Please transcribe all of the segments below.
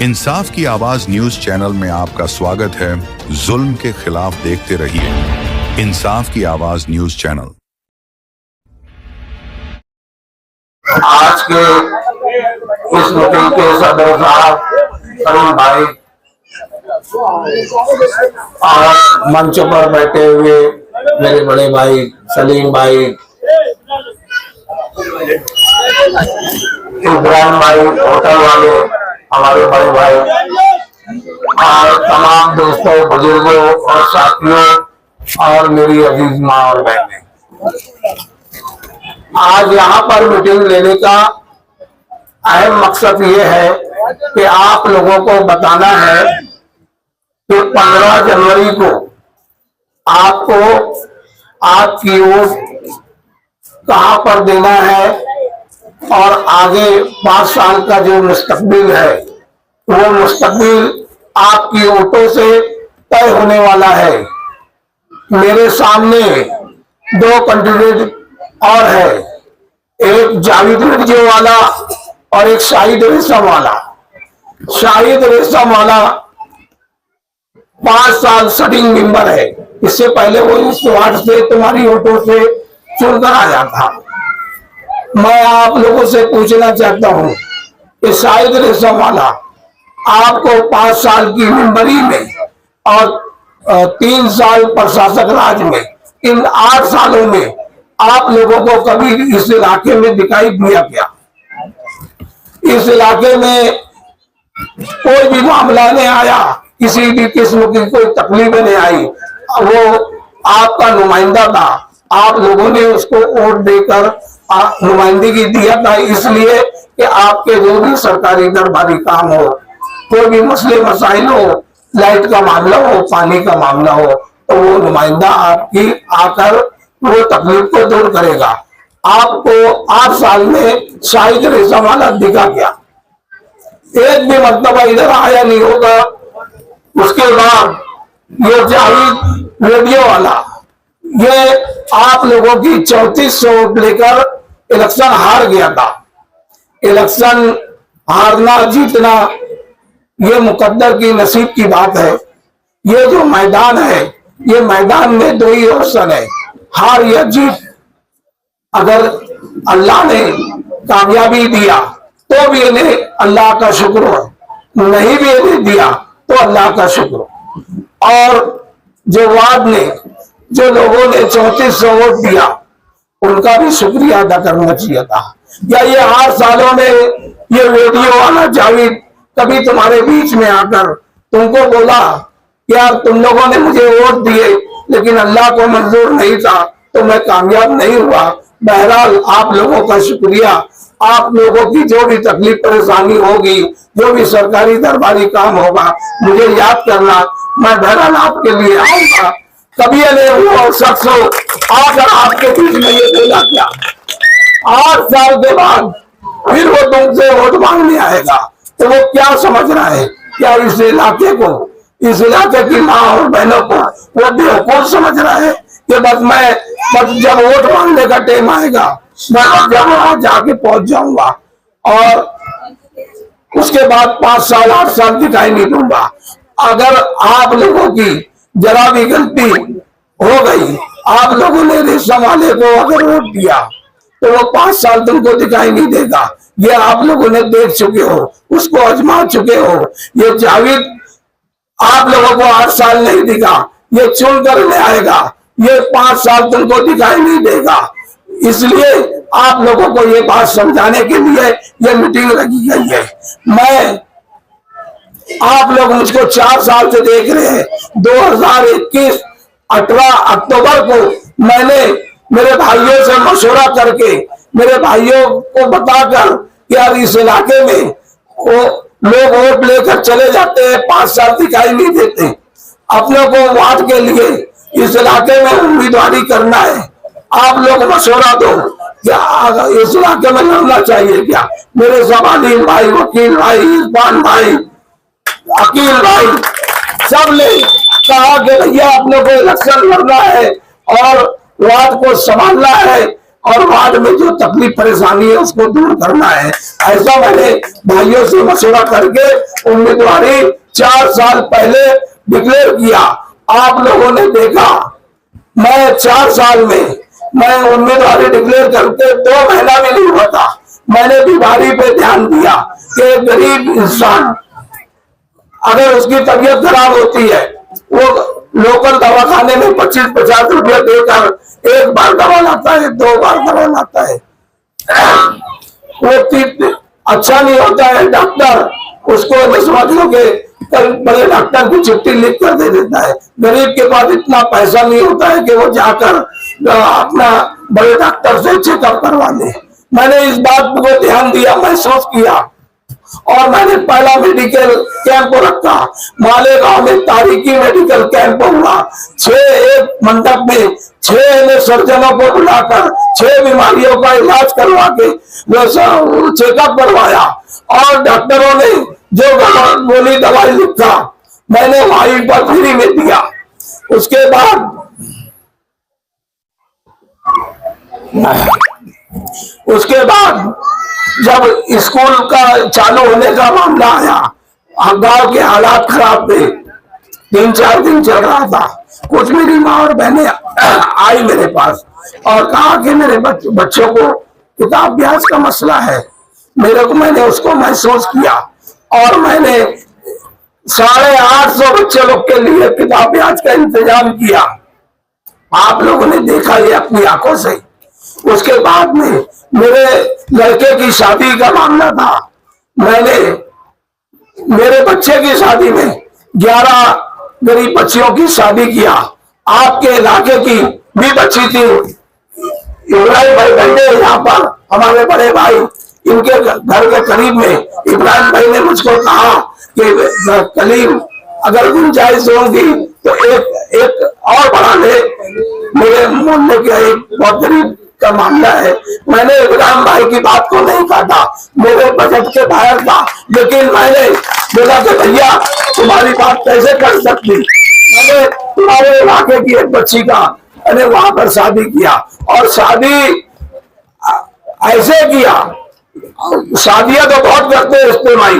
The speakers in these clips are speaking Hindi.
इंसाफ की आवाज न्यूज चैनल में आपका स्वागत है। जुल्म के खिलाफ देखते रहिए इंसाफ की आवाज न्यूज चैनल। आज के इस मीटिंग के सदर साहब सलीम भाई और मंच पर बैठे हुए मेरे बड़े भाई सलीम भाई, इब्राहिम भाई होटल वाले हमारे बड़े भाई और तमाम दोस्तों, बुजुर्गों और साथियों और मेरी अजीज माँ और बहनें, आज यहाँ पर मीटिंग लेने का अहम मकसद ये है कि आप लोगों को बताना है कि 15 जनवरी को आपको आपकी वोट कहाँ पर देना है और आगे 5 साल का जो मुस्तकबिल है वो मुस्तकबिल आपकी वोटों से तय होने वाला है। मेरे सामने 2 कैंडिडेट और है, एक जावेद मिर्जे वाला और एक शाहिद रेशम वाला। शाहिद रेशम वाला 5 साल सिटिंग मेंबर है, इससे पहले वो इस वार्ड से तुम्हारी वोटों से चुनकर आया था। मैं आप लोगों से पूछना चाहता हूं कि शाहिद रेशम वाला आपको 5 साल की मेंबरी में और 3 साल प्रशासक राज में, इन 8 सालों में आप लोगों को कभी इस इलाके में दिखाई दिया क्या? इस इलाके में कोई भी मामला नहीं आया, किसी भी किस्म की कोई तकलीफ नहीं आई। वो आपका नुमाइंदा था, आप लोगों ने उसको वोट देकर नुमाइंदगी दिया था, इसलिए कि आपके जो भी सरकारी दरबारी काम हो, कोई भी मसले मसाइल हो, लाइट का मामला हो, पानी का मामला हो, तो वो नुमाइंदा आपकी आकर वो तकलीफ को दूर करेगा। आपको 8 साल में शाहिद रेशम वाला दिखा क्या? एक भी मरतबा इधर आया नहीं होगा। उसके बाद ये जावेद रेडियो वाला, ये आप लोगों की 3400 वोट लेकर इलेक्शन हार गया था। इलेक्शन हारना जीतना ये मुकद्दर की नसीब की बात है। ये जो मैदान है, ये मैदान में 2 ही ऑप्शन है, हार या जीत। अगर अल्लाह ने कामयाबी दिया तो भी इन्हें अल्लाह का शुक्र हो, नहीं भी इन्हें दिया तो अल्लाह का शुक्र हो। और जो वार्ड ने, जो लोगों ने 3400 वोट दिया, उनका भी शुक्रिया अदा करना चाहिए था। या ये 8 सालों में ये रेडियो वाला जावेद कभी तुम्हारे बीच में आकर तुमको बोला यार तुम लोगों ने मुझे वोट दिए लेकिन अल्लाह को मंजूर नहीं था तो मैं कामयाब नहीं हुआ? बहरहाल आप लोगों का शुक्रिया। आप लोगों की जो भी तकलीफ परेशानी होगी, जो भी सरकारी दरबारी काम होगा, मुझे याद करना, मैं बहरहाल आपके लिए आऊंगा। कभी वो शख्स हो आकर आपके बीच में ये बोला क्या? 8 साल के बाद फिर वो तुमसे वोट मांगने आएगा तो वो क्या समझ रहा है? क्या इस इलाके को, इस इलाके की माँ और बहनों को वो बेवकूफ समझ रहा है कि बस जब वोट मांगने का टाइम आएगा मैं जब वहां जाके पहुंच जाऊंगा और उसके बाद 5 साल 8 साल दिखाई नहीं दूंगा। अगर आप लोगों की जरा भी गलती हो गई, आप लोगों ने रेशम वाले को अगर वोट दिया तो वो 5 साल तुमको दिखाई नहीं देगा। ये आप लोगों ने देख चुके हो, उसको आजमा चुके हो। ये जावेद आप लोगों को 8 साल नहीं दिखा, ये चुन कर ले आएगा, ये 5 साल तुमको दिखाई नहीं देगा। इसलिए आप लोगों को ये बात समझाने के लिए ये मीटिंग रखी गई है। मैं, आप लोग मुझको 4 साल से देख रहे हैं। 2021 18 अक्टूबर को मैंने मेरे भाइयों से मशवरा करके, मेरे भाइयों को बताकर कि यार इस इलाके में वो लोग वोट लेकर चले जाते हैं, 5 साल दिखाई नहीं देते। अपनों को वार्ड के लिए इस इलाके में उम्मीदवारी करना है, आप लोग मशवरा दो क्या इस इलाके में लड़ना चाहिए क्या? मेरे सवालीन भाई, वकील भाई, इरफान भाई, अकील भाई, सब ने कहा कि भैया अपने को इलेक्शन लड़ना है और वार्ड को संभालना है और वार्ड में जो तकलीफ परेशानी है उसको दूर करना है। ऐसा मैंने भाइयों से मशवरा करके उम्मीदवारी 4 साल पहले डिक्लेयर किया। आप लोगों ने देखा, मैं 4 साल में मैं उम्मीदवारी डिक्लेयर करके 2 महीना भी नहीं हुआ था। मैंने बीमारी पे ध्यान दिया कि गरीब इंसान अगर उसकी तबीयत खराब होती है, वो लोकल दवाखाने में 25-50 रुपया देकर 1 बार दवा लाता है, 2 बार दवा लाता है। वो अच्छा नहीं होता है, डॉक्टर उसको मैं समझ लो कि कल बड़े डॉक्टर की चिट्ठी लिख कर दे देता है। गरीब के पास इतना पैसा नहीं होता है कि वो जाकर अपना बड़े डॉक्टर से चेकअप करवा ले। मैंने इस बात को ध्यान दिया, महसूस किया और मैंने पहला मेडिकल कैंप रखा। मालेगांव में तारीखी मेडिकल कैंप हुआ। 6 मंडप में 6 सर्जनों को बुलाकर 6 बीमारियों का इलाज करवा के चेकअप करवाया और डॉक्टरों ने जो गोली दवाई लिखा मैंने वहीं पर फ्री में दिया। उसके बाद जब स्कूल का चालू होने का मामला आया, गांव के हालात खराब थे, 3-4 दिन चल रहा था। कुछ मेरी माँ और बहनें आई मेरे पास और कहा कि मेरे बच्चों को किताब ब्याज का मसला है। मैंने उसको महसूस किया और मैंने 850 बच्चे लोग के लिए किताब ब्याज का इंतजाम किया। आप लोगों ने देखा ये अपनी आंखों से। उसके बाद में मेरे लड़के की शादी का मामला था। मैंने मेरे बच्चे की शादी में 11 गरीब बच्चियों की शादी किया। आपके इलाके की भी बच्ची थी, इब्राहिम भाई बैठे यहाँ पर, हमारे बड़े भाई, इनके घर के करीब में इब्राहिम भाई ने मुझको कहा कि कलीम अगर गुंजाइश होगी तो एक और बढ़ा ले। मेरे मोहल्ले के एक बहुत गरीब का मामला है। मैंने इब्राहिम भाई की बात को नहीं काटा, मेरे बजट के बाहर था, लेकिन मैंने बोला कि भैया तुम्हारी बात कैसे कर सकती। मैंने तुम्हारे इलाके की एक बच्ची का मैंने वहां पर शादी किया और शादी ऐसे किया। शादियां तो बहुत करते हैं इस्तेमाल,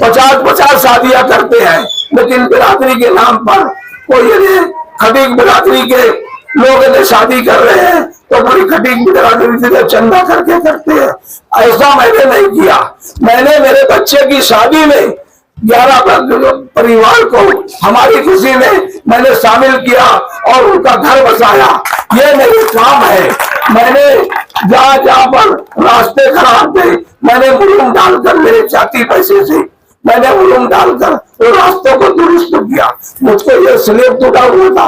50-50 शादियां करते हैं, लेकिन बिरादरी के नाम पर कोई खटीक बिरादरी के लोग ने शादी कर रहे हैं तो बड़ी खटीक बिरादरी से चंदा करके करते हैं। ऐसा मैंने नहीं किया। मैंने मेरे बच्चे की शादी में 11 परिवार को हमारी खुशी में मैंने शामिल किया और उनका घर बसाया। ये मेरे काम है। मैंने जहां पर रास्ते खराब थे, मैंने मुलूम डालकर मेरे जाती पैसे से मैंने मुलूम डालकर वो रास्तों को दुरुस्त किया। मुझको ये स्लेब टूटा हुआ था,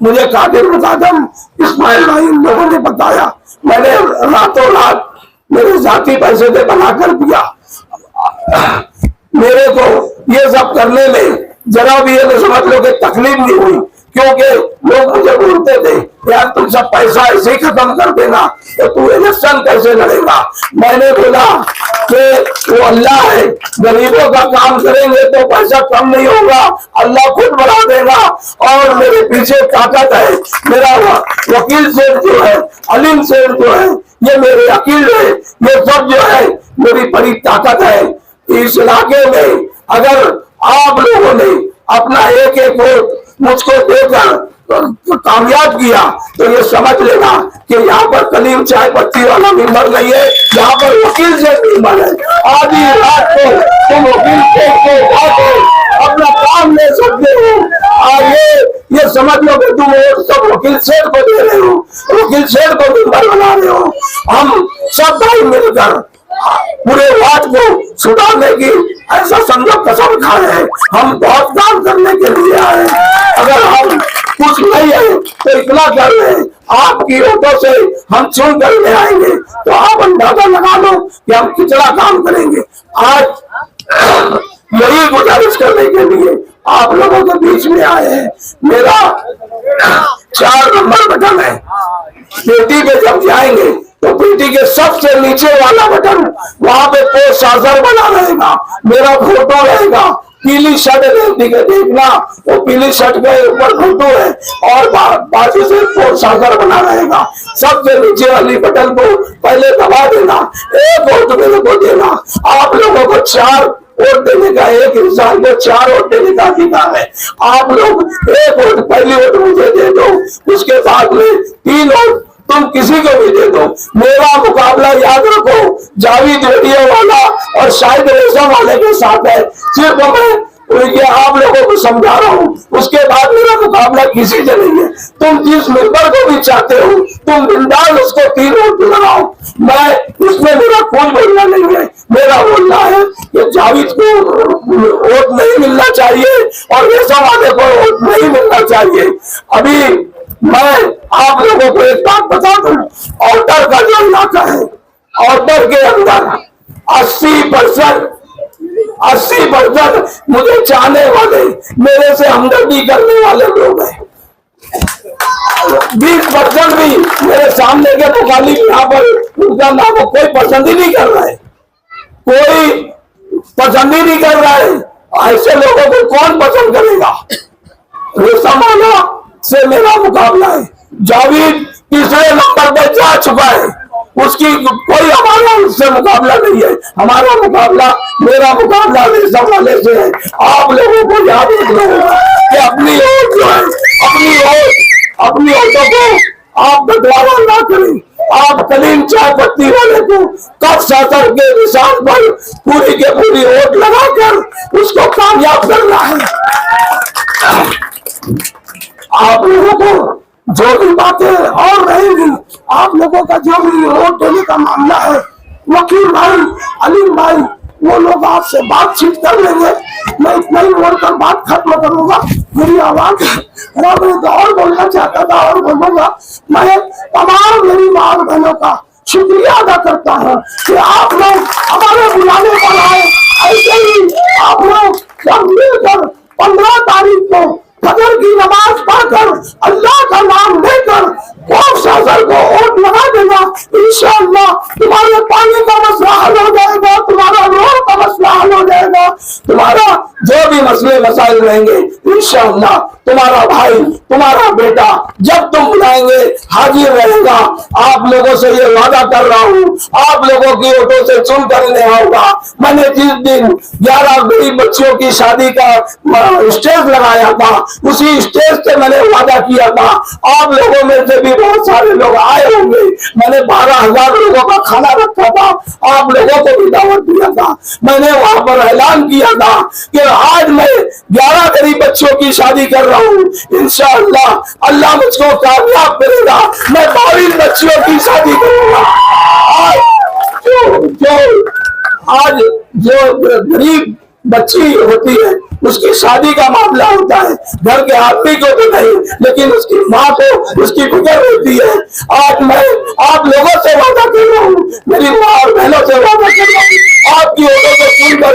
मुझे कादिर मुकादम इस्माइल भाई इन लोगों ने बताया। मैंने रातों रात मेरे जाती पैसे से बनाकर दिया। मेरे को ये सब करने में जरा भी ये समझ लो कि तकलीफ नहीं हुई, क्योंकि लोग मुझे बोलते थे यार तुम सब पैसा ऐसे ही खत्म कर देना तो तू इलेक्शन कैसे लड़ेगा। मैंने बोला कि वो अल्लाह है, गरीबों का काम करेंगे तो पैसा कम नहीं होगा, अल्लाह खुद बढ़ा देगा। और मेरे पीछे ताकत है, मेरा वकील सेठ जो है, अलीम सेठ जो है, ये मेरे वकील है, ये सब जो है मेरी बड़ी ताकत है। इस इलाके में अगर आप लोगों ने अपना एक वोट मुझको देकर तो कामयाब किया तो ये समझ लेना कि यहाँ पर कलीम चाय पत्ती वाला मेंबर नहीं है, यहाँ पर वकील से मेंबर है। आधी रात को तुम वकील को अपना काम ले सकते हो और ये समझ लो कि तुम सब वकील सेठ को दे रहे हो, वकील सेठ को मेंबर बना रहे हो। हम सब भाई मिलकर पूरे वाद को छुड़ाने की ऐसा समझो कसम खाए हैं। हम बहुत काम करने के लिए आए। अगर हम कुछ नहीं है तो इतना कर रहे हैं, आपकी वोटों से हम चुन कर ले आएंगे तो आप अंदाजा लगा लो कि हम कितना काम करेंगे। आज यही गुजारिश करने के लिए आप लोगों के बीच में आए हैं। मेरा 4 नंबर बटन है, पेटी पे जब जाएंगे तो पेटी के सबसे नीचे वाला बटन वहां पे पोस्ट साजर बना रहेगा, मेरा फोटो रहेगा, पीली शर्ट देखना, वो पीली शर्ट के ऊपर फोटो है और बाजू से पोस्ट साजर बना रहेगा। सबसे नीचे वाली बटन को पहले दबा देना, एक वोट मेरे को देना। आप लोगों को 4 वोट देने का, एक इंसान को 4 वोट देने का अधिकार है। आप लोग 1 वोट, पहली वोट मुझे दे दो, उसके बाद में 3 वोट तुम किसी को भी दे दो। मेरा मुकाबला याद रखो जावेद रेडियो वाला और शाहिद रेशम वाले के साथ है। सिर्फ मैं ये आप लोगों को समझा रहा हूँ, उसके बाद मेरा मुकाबला किसी से नहीं है। तुम जिस मेंबर को भी चाहते हो तुम बिंदास उसको 3 वोट लगाओ। मैं इसमें मेरा कोई बोलना नहीं है। मेरा बोलना है कि जावेद को वोट नहीं मिलना चाहिए और रेशम वाले को वोट नहीं मिलना चाहिए। अभी मैं आप लोगों को एक बात बता दूं, औटर का जो इलाका है, औटर के अंदर 80% मुझे चाहने वाले, मेरे से हमदर्दी करने वाले लोग हैं। 20% भी मेरे सामने के मुखालिफ यहाँ पर उनका नाम कोई पसंद ही नहीं कर रहा है, कोई पसंद ही नहीं कर रहा है। ऐसे लोगों को कौन पसंद करेगा? रेशम से मेरा मुकाबला है। जावेद तीसरे नंबर पर जा चुका है, उसकी कोई हमारा उससे मुकाबला नहीं है। हमारा मुकाबला, मेरा मुकाबला रेशम वाले से है। आप लोगों को याद रखना होगा कि अपनी वोट जो है, अपनी वोटों को आप बंटवारा ना करें। आप कलीम चाय पत्ती वाले को कब शासन के निशान पर पूरी के पूरी वोट लगाकर उसको कामयाब करना है। आप लोगों को जो भी बातें और रहेंगी, आप लोगों का जो भी वोट देने का मामला है, वकील भाई, अलीम भाई, वो लोग आपसे बातचीत कर लेंगे। मैं इतना ही बोलकर बात खत्म करूंगा। मेरी आवाज खराब है तो और बोलना चाहता था और बोलूंगा। मैं तमाम मेरी माँ बहनों का शुक्रिया अदा करता हूँ कि आप लोग हमारे बुलाने पर आए। ऐसे ही आप लोग सब मिलकर 15 तारीख को फजर की नमाज पढ़कर अल्लाह का नाम लेकर शासन को वोट लगा देगा। इंशाअल्लाह तुम्हारे पानी का मसला हल हो जाएगा, तुम्हारा रोड का मसला हल हो जाएगा, तुम्हारा जो भी मसले मसाइल रहेंगे इंशाअल्लाह तुम्हारा भाई, तुम्हारा बेटा जब तुम बुलाएंगे हाजिर रहेगा। आप लोगों से ये वादा कर रहा हूँ, आप लोगों की वोटों से चुन करने होगा। मैंने जिस दिन 11 गरीब बच्चियों की शादी का स्टेज लगाया था, उसी स्टेज से मैंने वादा किया था। आप लोगों में से भी बहुत सारे लोग आए होंगे। मैंने 12,000 लोगों का खाना रखा था, आप लोगों को भी दावत दिया था। मैंने वहां पर ऐलान किया था कि आज मैं 11 गरीब बच्चों की शादी कर रहा हूँ। इंशाअल्लाह अल्लाह मुझको कामयाब करेगा, मैं 22 बच्चियों की शादी करूंगा। आज जो गरीब बच्ची होती है उसकी शादी का मामला होता है, घर के आदमी को तो नहीं, लेकिन उसकी माँ को उसकी फिक्र होती है। आज मैं आप लोगों से वादा कर रहा हूँ, मेरी माँ और बहनों से वादा कर रहा हूँ, आपकी वोटों को चुन कर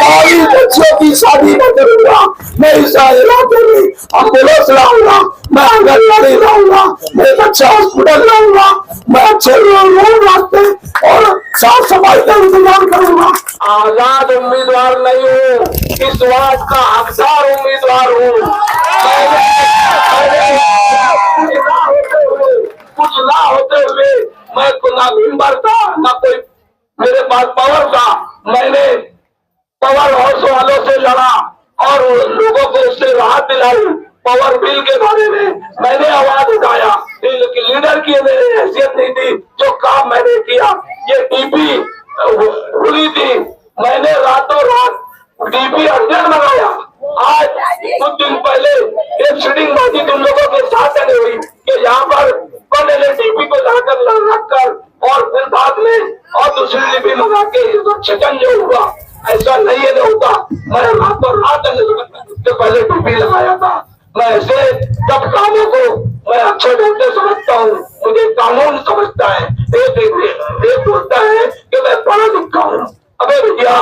22 बच्चों की शादी न करूंगा। मैं इस इलाके में एम्बुलेंस लाऊंगा, मैं आंगनबाड़ी लाऊंगा, मैं एक अच्छा हॉस्पिटल लाऊंगा, मैं अच्छे रोड रास्ते और साफ सफाई का इंतजाम करूंगा। आजाद उम्मीदवार नहीं हूँ, इस वार्ड का हकदार उम्मीदवार हूँ। कुछ ना होते हुए मैं ना मेंबर था, ना कोई मेरे पास पावर था। मैंने पावर हाउस वालों से लड़ा और लोगों को उससे राहत दिलाई। पावर बिल के बारे में मैंने आवाज उठाया, लीडर की मेरी हैसियत नहीं थी। जो काम मैंने किया, ये डीपी खुली थी, मैंने रातों रात डीपी 100 लगाया। आज कुछ दिन पहले एक सीटिंग बाजी तुम लोगों के साथ हुई कि यहाँ पर पहले डीपी को जाकर रखकर और फिर बाद में और दूसरी डीपी मंगा के चिकन जो हुआ, ऐसा नहीं है होता। मैं रातों रात उसके पहले डीपी लगाया था। मैं ऐसे सब कामों को मैं अच्छे ढंग समझता हूँ, मुझे कानून समझता है। एक होता है कि मैं पढ़ा लिखा हूँ। अबे भैया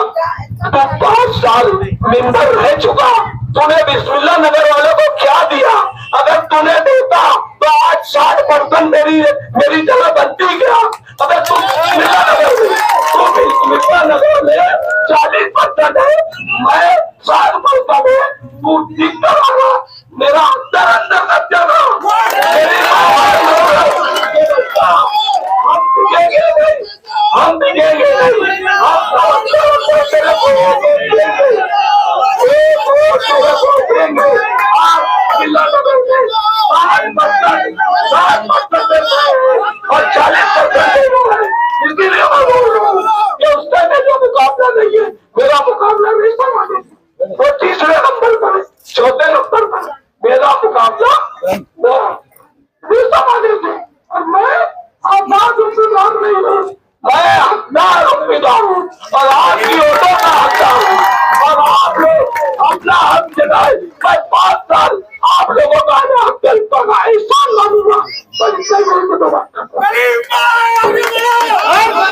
तू 5 साल मेंबर रह चुका, तूने बिस्मिल्लाह नगर वालों को क्या दिया? अगर तूने देता तो आज 60% मेरी जगह बनती क्या? अगर तू बिस्मिल्लाह नगर में 40% है, मैं 60% है, तू दिख कर आना। मेरा अंदर अंदर का